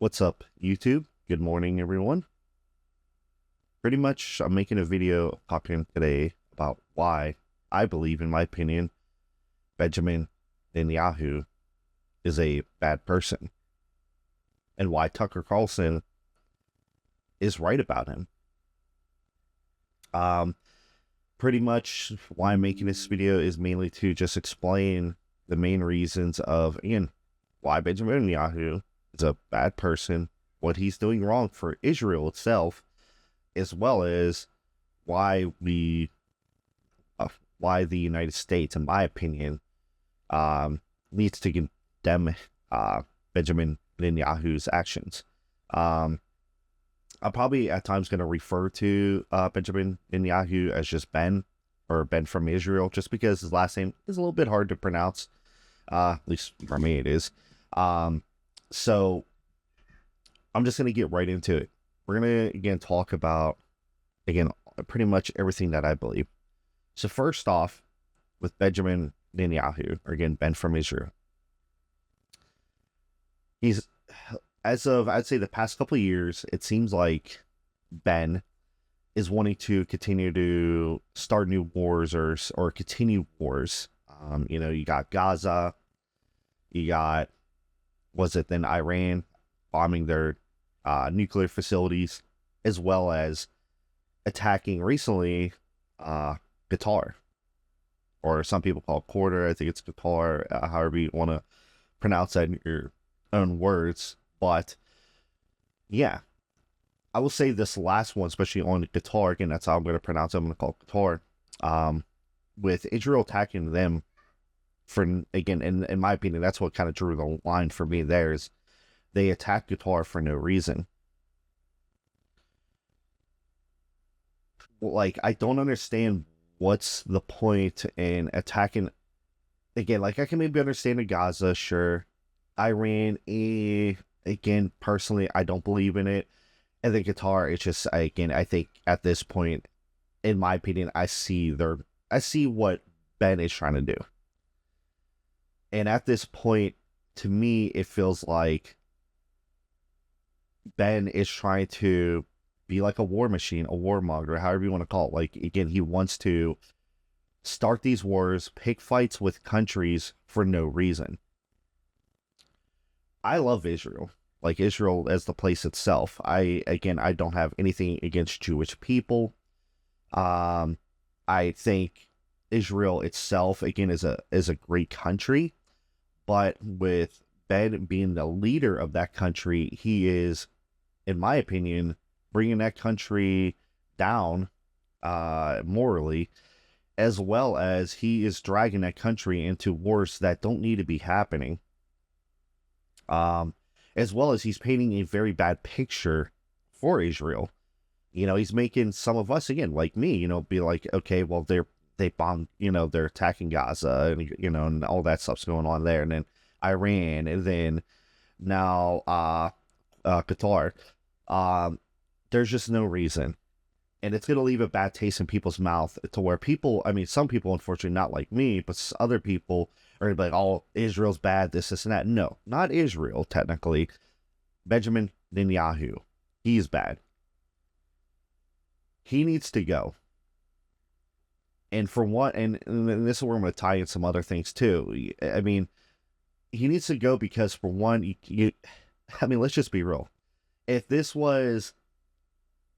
What's up, YouTube? Good morning, everyone. Pretty much, I'm making a video talking today about why I believe, in my opinion, Benjamin Netanyahu is a bad person and why Tucker Carlson is right about him. Um, Pretty much why I'm making this video is mainly to just explain the main reasons of, again, why Benjamin Netanyahu is a bad person, what he's doing wrong for Israel itself, as well as why we, why the United States, in my opinion, needs to condemn Benjamin Netanyahu's actions. I'm probably at times going to refer to Benjamin Netanyahu as just Ben, or Ben from Israel, just because his last name is a little bit hard to pronounce. At least for me, it is. So I'm just going to get right into it. We're going to, again, talk about, again, pretty much everything that I believe. So first off, with Benjamin Netanyahu, or again, Ben from Israel, he's, as of, I'd say, the past couple of years, it seems like Ben is wanting to continue to start new wars, or continue wars. You got Gaza, you got, was it then Iran bombing their nuclear facilities, as well as attacking recently Qatar, or some people call it Quarter. I think it's Qatar, however you want to pronounce that in your own words. But yeah, I will say this last one, especially on Qatar, again, that's how I'm going to pronounce it. I'm going to call it Qatar. With Israel attacking them, for, again, in my opinion, that's what kind of drew the line for me there, is they attacked Qatar for no reason. Like, I don't understand what's the point in attacking. Again, like, I can maybe understand in Gaza, sure. Iran, again, personally, I don't believe in it. And then Qatar, it's just, again, I think at this point, in my opinion, I see what Ben is trying to do. And at this point, to me, it feels like Ben is trying to be like a war machine, a warmonger, however you want to call it. Like, again, he wants to start these wars, pick fights with countries for no reason. I love Israel. Like, Israel as the place itself. I don't have anything against Jewish people. I think Israel itself, again, is a great country. But with Ben being the leader of that country, he is, in my opinion, bringing that country down morally, as well as he is dragging that country into wars that don't need to be happening. As well as he's painting a very bad picture for Israel. He's making some of us, again, like me, be like, okay, well, they bombed, they're attacking Gaza, and, and all that stuff's going on there. And then Iran, and then now Qatar. There's just no reason. And it's going to leave a bad taste in people's mouth, to where people, I mean, some people, unfortunately, not like me, but other people are going to be like, oh, Israel's bad, this, and that. No, not Israel, technically. Benjamin Netanyahu, he's bad. He needs to go. And for what, and this is where I'm going to tie in some other things too. I mean, he needs to go because, for one, I mean, let's just be real. If this was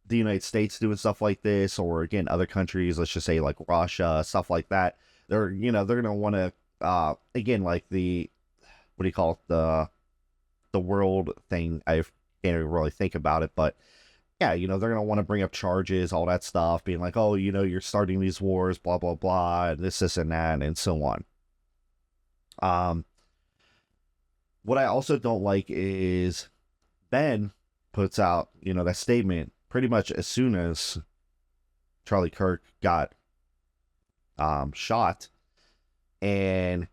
the United States doing stuff like this, or, again, other countries, let's just say like Russia, stuff like that, they're going to want to, again, like the, what do you call it, the world thing. I can't even really think about it, but yeah, they're going to want to bring up charges, all that stuff, being like, oh, you're starting these wars, blah, blah, blah, and this, and that, and so on. What I also don't like is Ben puts out, that statement pretty much as soon as Charlie Kirk got shot, and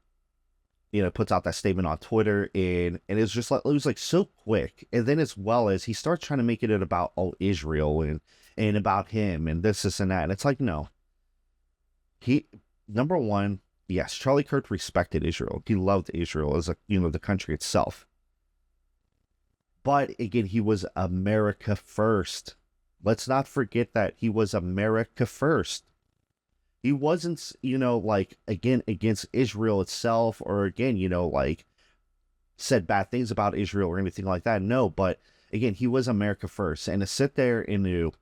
puts out that statement on Twitter, and it's just like, it was like so quick. And then, as well as, he starts trying to make it about, oh, Israel, and about him, and this, and that. And it's like, no. Number one, yes, Charlie Kirk respected Israel. He loved Israel as the country itself. But again, he was America first. Let's not forget that he was America first. He wasn't, like, again, against Israel itself, or again, like, said bad things about Israel or anything like that. No, but again, he was America first. And to sit there and to,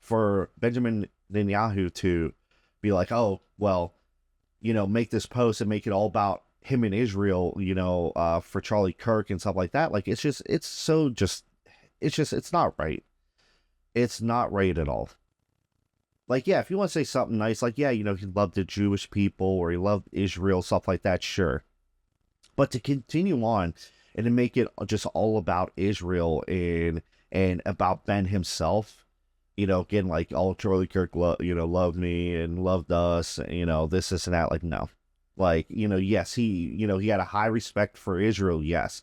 for Benjamin Netanyahu to be like, oh, well, make this post and make it all about him and Israel, for Charlie Kirk and stuff like that. Like, it's not right. It's not right at all. Like, yeah, if you want to say something nice, like, yeah, he loved the Jewish people or he loved Israel, stuff like that, sure. But to continue on and to make it just all about Israel and about Ben himself, again, like, oh, Charlie Kirk, loved me and loved us, this and that, like, no. Like, yes, he had a high respect for Israel, yes.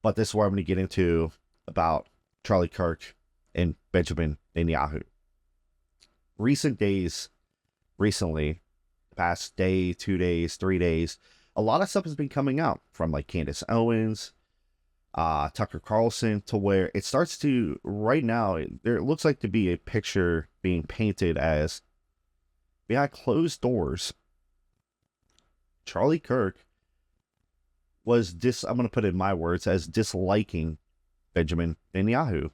But this is where I'm going to get into about Charlie Kirk and Benjamin Netanyahu. Recently, past day, 2 days, 3 days, a lot of stuff has been coming out from, like, Candace Owens, Tucker Carlson, to where it starts to, right now, there looks like to be a picture being painted as, behind closed doors, Charlie Kirk was I'm going to put it in my words, as disliking Benjamin Netanyahu.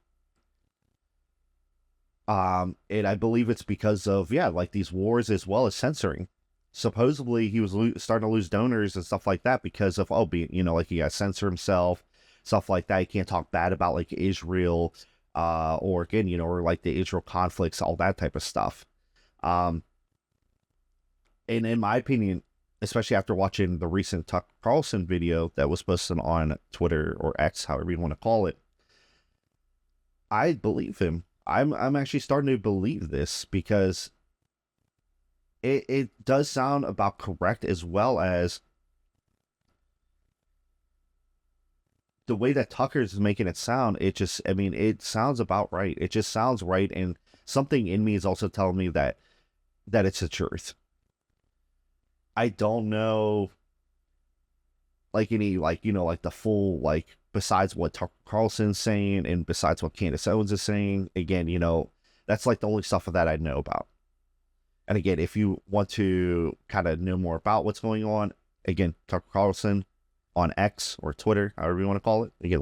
And I believe it's because of, like, these wars as well as censoring. Supposedly he was starting to lose donors and stuff like that because of, like, he got to censor himself, stuff like that. He can't talk bad about, like, Israel, or again, or like the Israel conflicts, all that type of stuff. And in my opinion, especially after watching the recent Tucker Carlson video that was posted on Twitter or X, however you want to call it, I believe him. I'm actually starting to believe this because it does sound about correct, as well as the way that Tucker's making it sound. It sounds about right. It just sounds right, and something in me is also telling me that it's the truth. I don't know, like, any, like, like the full, like, besides what Tucker Carlson's saying and besides what Candace Owens is saying. Again, that's like the only stuff that I know about. And again, if you want to kind of know more about what's going on, again, Tucker Carlson on X or Twitter, however you want to call it. Again,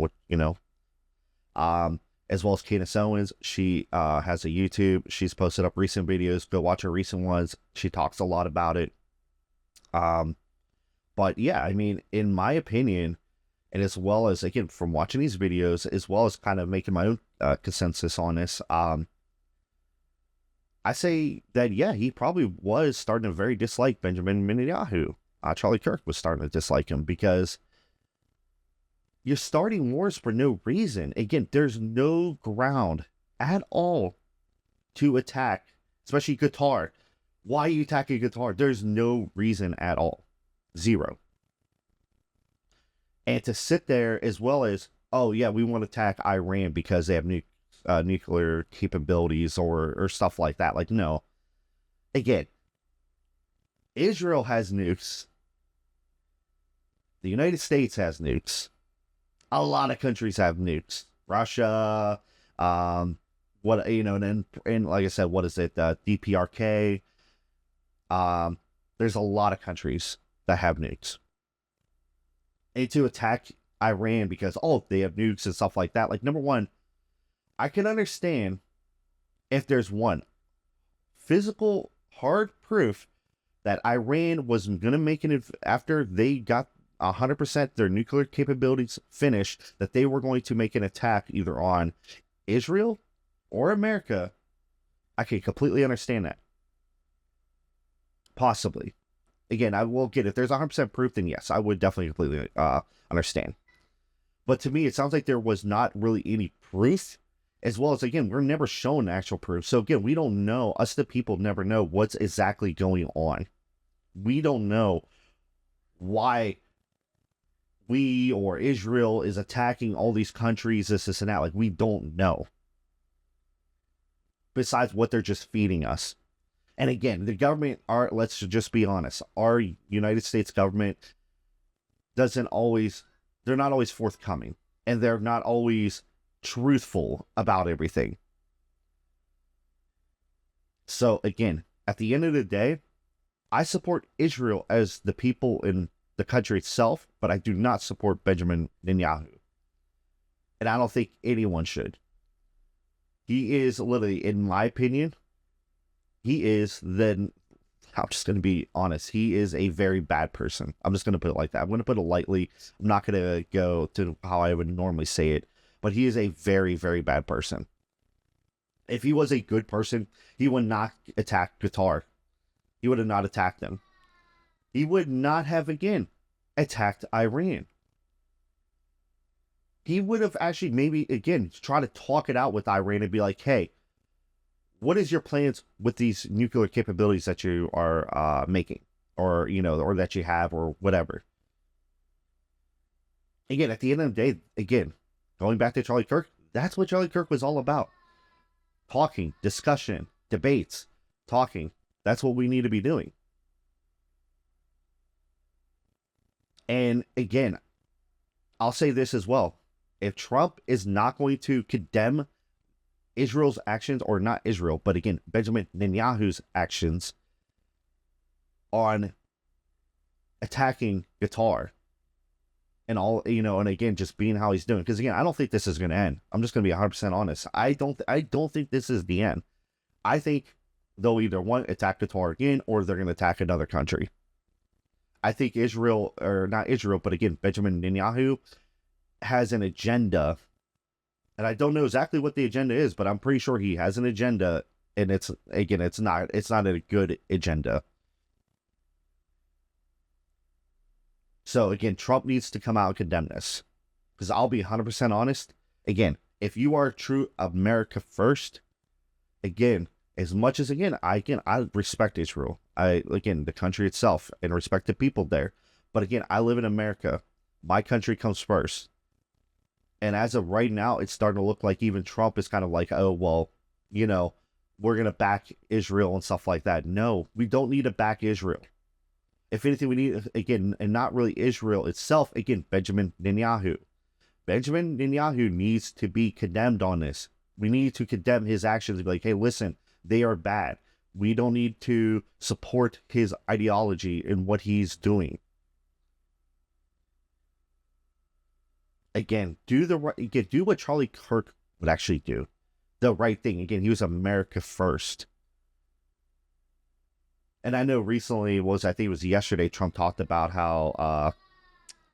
as well as Candace Owens, she has a YouTube. She's posted up recent videos. Go watch her recent ones. She talks a lot about it. But yeah, in my opinion, and as well as, again, from watching these videos, as well as kind of making my own consensus on this, I say that, yeah, he probably was starting to very dislike Benjamin Netanyahu. Charlie Kirk was starting to dislike him because you're starting wars for no reason. Again, there's no ground at all to attack, especially Qatar. Why are you attacking Qatar? There's no reason at all. Zero. And to sit there, as well as, oh yeah, we want to attack Iran because they have nuclear capabilities or stuff like that. Like, no. Again, Israel has nukes. The United States has nukes. A lot of countries have nukes. Russia, and like I said, what is it? DPRK. There's a lot of countries that have nukes. And to attack Iran because, they have nukes and stuff like that. Like, number one, I can understand if there's one physical hard proof that Iran was going to make it after they got 100% their nuclear capabilities finished, that they were going to make an attack either on Israel or America. I can completely understand that. Possibly. Again, I will get, if there's 100% proof, then yes, I would definitely completely understand. But to me, it sounds like there was not really any proof, as well as, again, we're never shown actual proof. So again, we don't know, us the people never know what's exactly going on. We don't know why we or Israel is attacking all these countries, this and that. Like, we don't know. Besides what they're just feeding us. And again, the government, let's just be honest, our United States government they're not always forthcoming. and they're not always truthful about everything. So again, at the end of the day, I support Israel as the people in the country itself, but I do not support Benjamin Netanyahu. And I don't think anyone should. He is literally, in my opinion, I'm just going to be honest, he is a very bad person. I'm just going to put it like that. I'm going to put it lightly. I'm not going to go to how I would normally say it, but he is a very, very bad person. If he was a good person, he would not attack Qatar. He would have not attacked them. He would not have, again, attacked Iran. He would have actually maybe, again, try to talk it out with Iran and be like, hey, what is your plans with these nuclear capabilities that you are making, or, or that you have, or whatever? Again, at the end of the day, again, going back to Charlie Kirk, that's what Charlie Kirk was all about. Talking, discussion, debates, talking. That's what we need to be doing. And again, I'll say this as well. If Trump is not going to condemn Israel's actions, or not Israel, but again, Benjamin Netanyahu's actions on attacking Qatar and all, and again, just being how he's doing. Because again, I don't think this is going to end. I'm just going to be 100% honest. I don't think this is the end. I think they'll either attack Qatar again, or they're going to attack another country. I think Israel, or not Israel, but again, Benjamin Netanyahu has an agenda. And I don't know exactly what the agenda is, but I'm pretty sure he has an agenda, and it's not a good agenda. So again, Trump needs to come out and condemn this, because I'll be 100% honest. Again, if you are true America first, again, as much as I respect Israel. The country itself, and respect the people there. But again, I live in America. My country comes first. And as of right now, it's starting to look like even Trump is kind of like, oh, well, we're going to back Israel and stuff like that. No, we don't need to back Israel. If anything, we need, again, and not really Israel itself, again, Benjamin Netanyahu. Benjamin Netanyahu needs to be condemned on this. We need to condemn his actions and be like, hey, listen, they are bad. We don't need to support his ideology and what he's doing. Again, do what Charlie Kirk would actually do. The right thing. Again, he was America first. And I know recently I think it was yesterday, Trump talked about how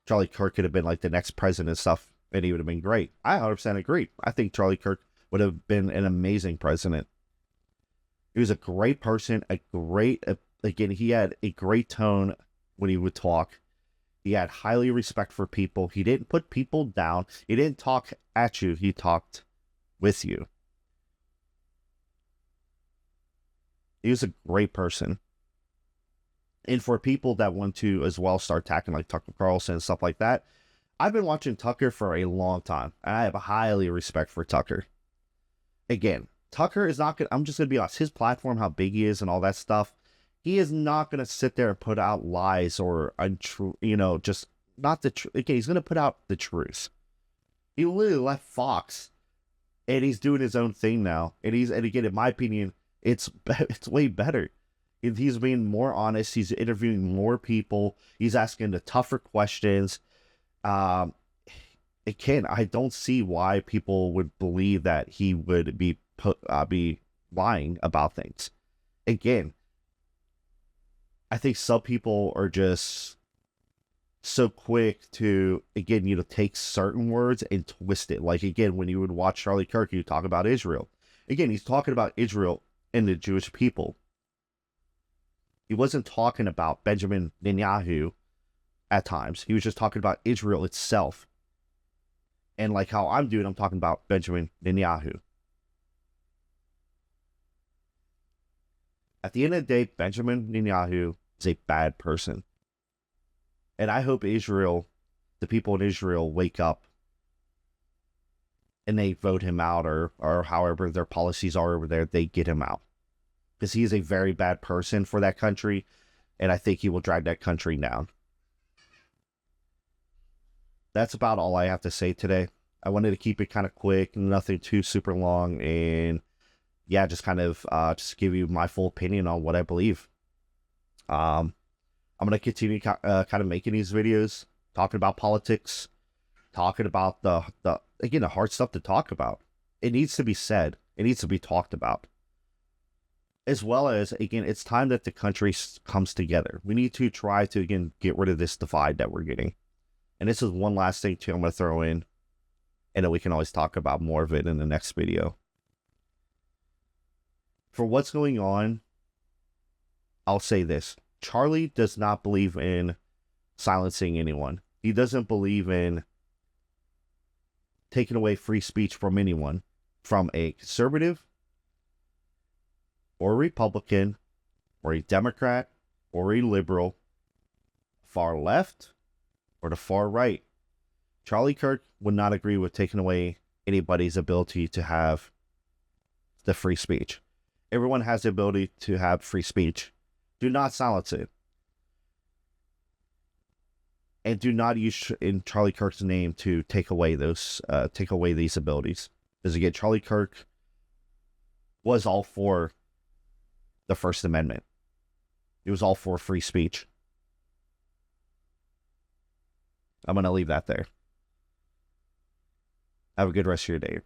Charlie Kirk could have been like the next president and stuff, and he would have been great. I 100% agree. I think Charlie Kirk would have been an amazing president. He was a great person, he had a great tone when he would talk. He had highly respect for people. He didn't put people down. He didn't talk at you. He talked with you. He was a great person. And for people that want to as well start attacking like Tucker Carlson and stuff like that, I've been watching Tucker for a long time. And I have a highly respect for Tucker. Again, Tucker is not going to, I'm just going to be honest, his platform, how big he is and all that stuff, he is not going to sit there and put out lies or untrue, just not the truth. Okay, he's going to put out the truth. He literally left Fox, and he's doing his own thing now. And again, in my opinion, it's way better. He's being more honest. He's interviewing more people. He's asking the tougher questions. I don't see why people would believe that he would be lying about things. Again, I think some people are just so quick to, again, take certain words and twist it. Like, again, when you would watch Charlie Kirk, you talk about Israel. Again, he's talking about Israel and the Jewish people. He wasn't talking about Benjamin Netanyahu at times. He was just talking about Israel itself. And like how I'm doing, I'm talking about Benjamin Netanyahu. At the end of the day, Benjamin Netanyahu is a bad person. And I hope Israel, the people in Israel, wake up and they vote him out, or however their policies are over there, they get him out. Because he is a very bad person for that country, and I think he will drag that country down. That's about all I have to say today. I wanted to keep it kind of quick, nothing too super long, and yeah, just kind of just give you my full opinion on what I believe. Um, I'm gonna continue kind of making these videos, talking about politics, talking about the again the hard stuff to talk about. It needs to be said. It needs to be talked about. As well as, again, it's time that the country comes together. We need to try to, again, get rid of this divide that we're getting. And this is one last thing, too, I'm going to throw in, and then we can always talk about more of it in the next video. For what's going on, I'll say this. Charlie does not believe in silencing anyone. He doesn't believe in taking away free speech from anyone, from a conservative or a Republican or a Democrat or a liberal, far left or the far right. Charlie Kirk would not agree with taking away anybody's ability to have the free speech. Everyone has the ability to have free speech. Do not silence it. And do not use in Charlie Kirk's name to take away these abilities. Because again, Charlie Kirk was all for the First Amendment. He was all for free speech. I'm going to leave that there. Have a good rest of your day.